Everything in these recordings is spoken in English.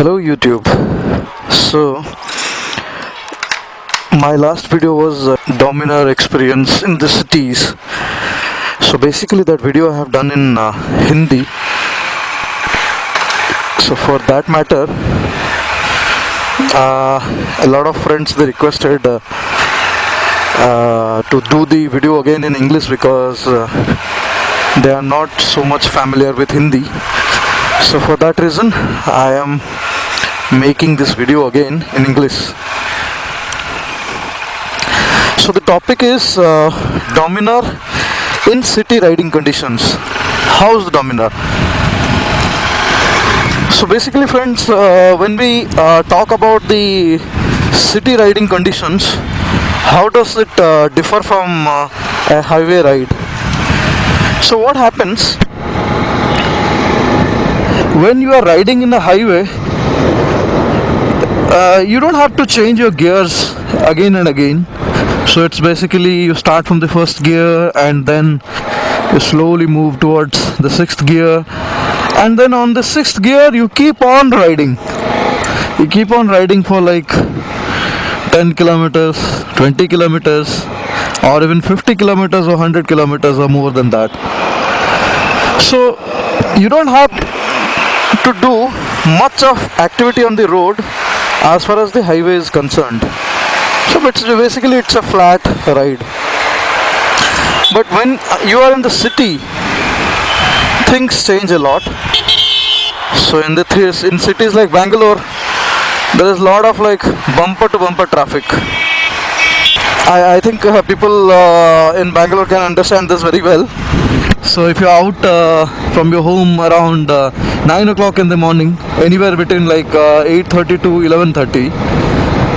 Hello YouTube. So my last video was Dominar experience in the cities. So basically that video I have done in Hindi. So for that matter, a lot of friends they requested to do the video again in English because they are not so much familiar with Hindi. So for that reason I am making this video again in English. So the topic is Dominar in city riding conditions. How's the Dominar? So basically friends, when we talk about the city riding conditions, how does it differ from a highway ride? So what happens when you are riding in a highway? You don't have to change your gears again and again. So it's basically you start from the first gear and then you slowly move towards the sixth gear, and then on the sixth gear you keep on riding. You keep on riding for like 10 kilometers, 20 kilometers, or even 50 kilometers or 100 kilometers or more than that. So you don't have to do much of activity on the road as far as the highway is concerned. So basically it's a flat ride. But when you are in the city, things change a lot. So in cities like Bangalore, there is a lot of like bumper to bumper traffic. I think people in Bangalore can understand this very well. So if you're out from your home around 9 o'clock in the morning, anywhere between like 8:30 to 11:30,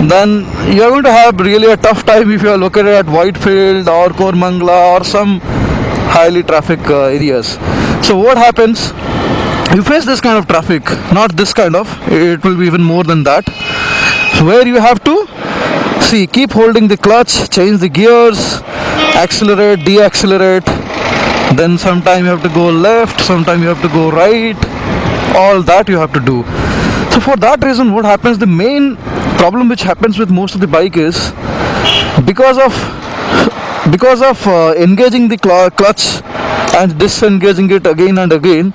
then you're going to have really a tough time if you're located at Whitefield or Kormangla or some highly traffic areas. So what happens? You face this kind of traffic, not this kind of, it will be even more than that. So where you have to keep holding the clutch, change the gears, accelerate, deaccelerate, then sometime you have to go left, sometime you have to go right, all that you have to do. So for that reason what happens, the main problem which happens with most of the bike is because of engaging the clutch and disengaging it again and again,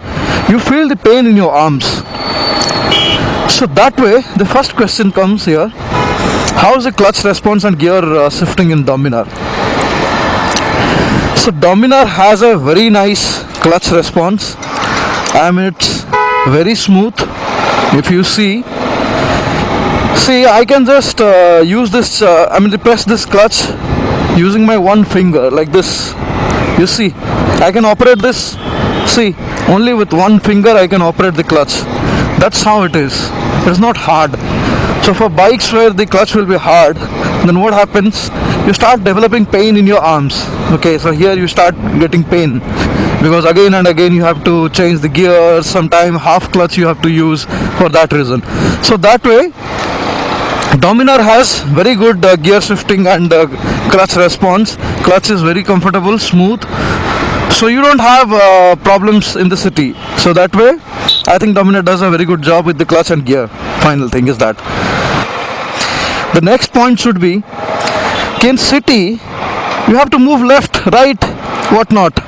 you feel the pain in your arms. So that way the first question comes here: how is the clutch response and gear shifting in Dominar? So Dominar has a very nice clutch response. I mean, it's very smooth. If you see, I can just use this, press this clutch using my one finger like this. You see, I can operate this. See, only with one finger I can operate the clutch. That's how it is. It's not hard. So for bikes where the clutch will be hard, then what happens? You start developing pain in your arms. Okay, so here you start getting pain because again and again you have to change the gears. Sometime half clutch you have to use for that reason. So that way Dominar has very good gear shifting and clutch response. Clutch is very comfortable, smooth. So you don't have problems in the city. So that way I think Dominar does a very good job with the clutch and gear. Final thing is that. The next point should be, in city you have to move left, right, whatnot.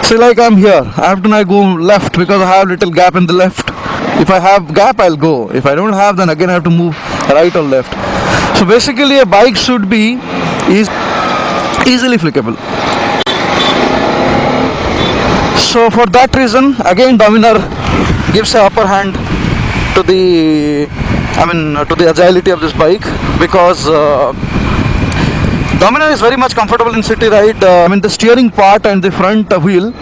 Say like I'm here, I have to now go left because I have little gap in the left. If I have gap I'll go. If I don't have, then again I have to move right or left. So basically a bike should be easily flickable. So for that reason again Dominar gives a upper hand to the agility of this bike, because Dominar is very much comfortable in city ride. The steering part and the front wheel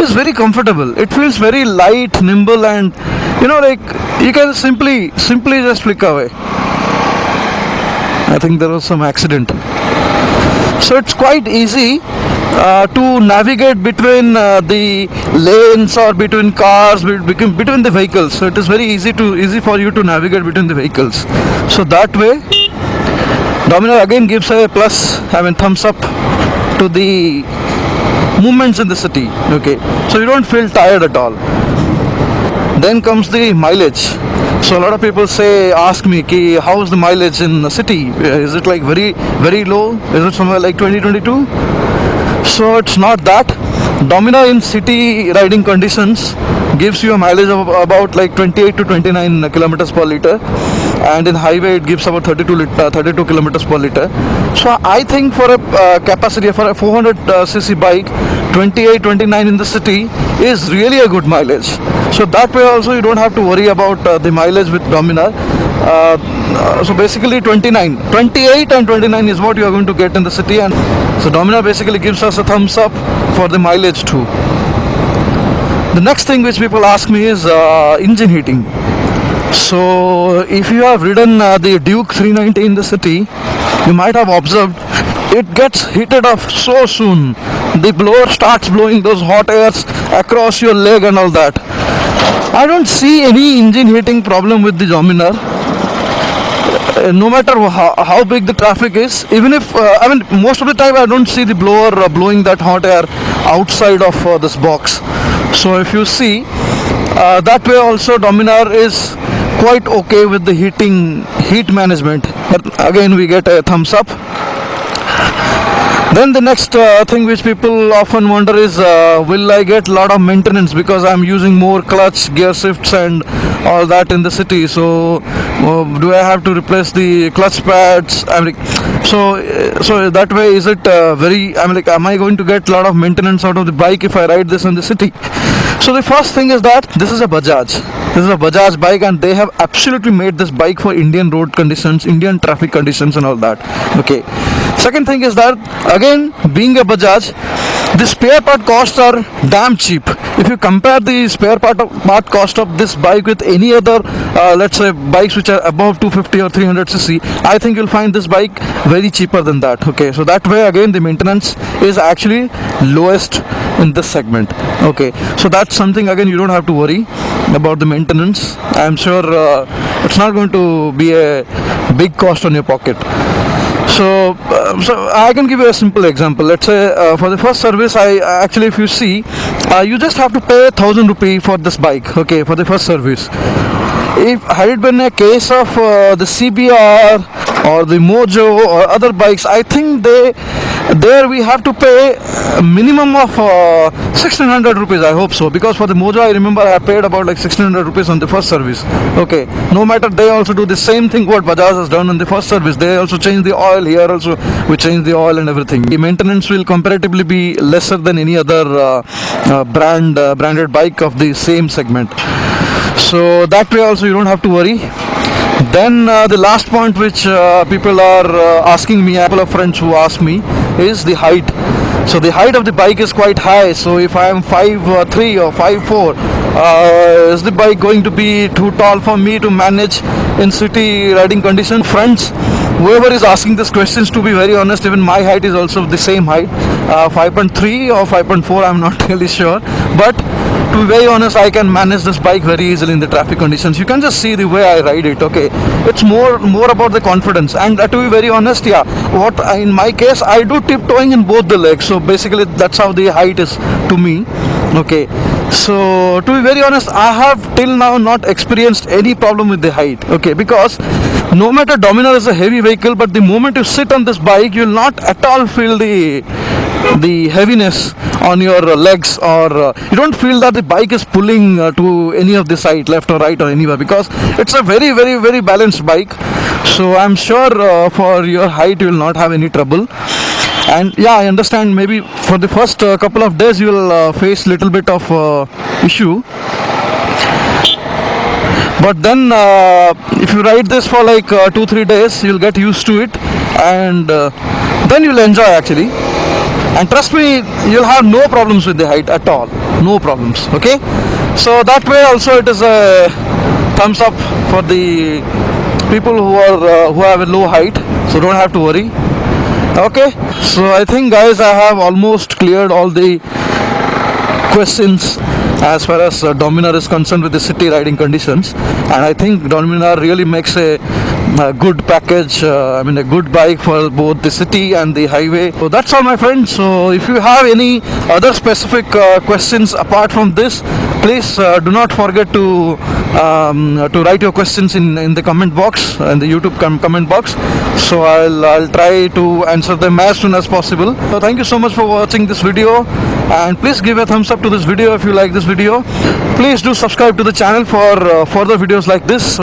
is very comfortable. It feels very light, nimble, and you can simply just flick away. I think there was some accident. So it's quite easy to navigate between the lanes or between cars, between the vehicles. So it is very easy for you to navigate between the vehicles. So that way Dominar again gives a thumbs up to the movements in the city. Okay, so you don't feel tired at all. Then comes the mileage. So a lot of people ask me ki how is the mileage in the city? Is it like very very low? Is it somewhere like 2022? So it's not that. Dominar in city riding conditions gives you a mileage of about like 28 to 29 kilometers per liter, and in highway it gives about 32 kilometers per liter. So I think for a capacity for a 400 cc bike, 28-29 in the city is really a good mileage. So that way also you don't have to worry about the mileage with Dominar. So basically 28 and 29 is what you are going to get in the city, and so Dominar basically gives us a thumbs up for the mileage too. The next thing which people ask me is engine heating. So if you have ridden the Duke 390 in the city, you might have observed it gets heated up so soon. The blower starts blowing those hot airs across your leg and all that. I don't see any engine heating problem with the Dominar. No matter how big the traffic is, even if most of the time I don't see the blower blowing that hot air outside of this box. So if you see that way also Dominar is quite okay with the heat management. But again we get a thumbs up. Then the next thing which people often wonder is will I get a lot of maintenance because I'm using more clutch, gear shifts and all that in the city. So do I have to replace the clutch pads? So that way is it am I going to get a lot of maintenance out of the bike if I ride this in the city? So the first thing is that this is a Bajaj bike, and they have absolutely made this bike for Indian road conditions, Indian traffic conditions and all that. Okay. Second thing is that again, being a Bajaj, the spare part costs are damn cheap. If you compare the spare part cost of this bike with any other let's say bikes which are above 250 or 300 cc, I think you'll find this bike very cheaper than that. Okay, so that way again the maintenance is actually lowest in this segment. Okay, so that's something again you don't have to worry about the maintenance. I'm sure it's not going to be a big cost on your pocket. So I can give you a simple example. Let's say for the first service, if you see, you just have to pay 1,000 rupee for this bike. Okay, for the first service. If had it been a case of the CBR or the Mojo or other bikes, I think there we have to pay a minimum of 1600 rupees. I hope so, because for the Mojo I remember I paid about like 1600 rupees on the first service. Okay, no matter, they also do the same thing what Bajaj has done on the first service. They also change the oil. Here also we change the oil and everything. The maintenance will comparatively be lesser than any other branded bike of the same segment. So that way also you don't have to worry. Then the last point which people are asking me, a couple of friends who ask me, is the height. So the height of the bike is quite high. So if I am 5'3" or 5'4", is the bike going to be too tall for me to manage in city riding condition? Friends, whoever is asking these questions, to be very honest, even my height is also the same height, 5.3 or 5.4, I'm not really sure. But to be very honest, I can manage this bike very easily in the traffic conditions. You can just see the way I ride it. Okay, it's more about the confidence. And to be very honest, in my case, I do tiptoeing in both the legs. So basically that's how the height is to me. Okay, so to be very honest, I have till now not experienced any problem with the height. Okay, because no matter Dominar is a heavy vehicle, but the moment you sit on this bike, you will not at all feel the heaviness on your legs, or you don't feel that the bike is pulling to any of the side, left or right or anywhere, because it's a very very very balanced bike. So I'm sure for your height you will not have any trouble. And I understand maybe for the first couple of days you will face little bit of issue, but then if you ride this for like 2-3 days, you'll get used to it, and then you'll enjoy actually. And trust me, you'll have no problems with the height at all. No problems. Okay? So that way also it is a thumbs up for the people who have a low height. So don't have to worry. Okay? So I think guys, I have almost cleared all the questions as far as Dominar is concerned with the city riding conditions. And I think Dominar really makes a good package, a good bike for both the city and the highway. So that's all my friends. So if you have any other specific questions apart from this, please do not forget to to write your questions in the comment box, in the YouTube comment box. So I'll try to answer them as soon as possible. So thank you so much for watching this video, and please give a thumbs up to this video if you like this video. Please do subscribe to the channel for further videos like this.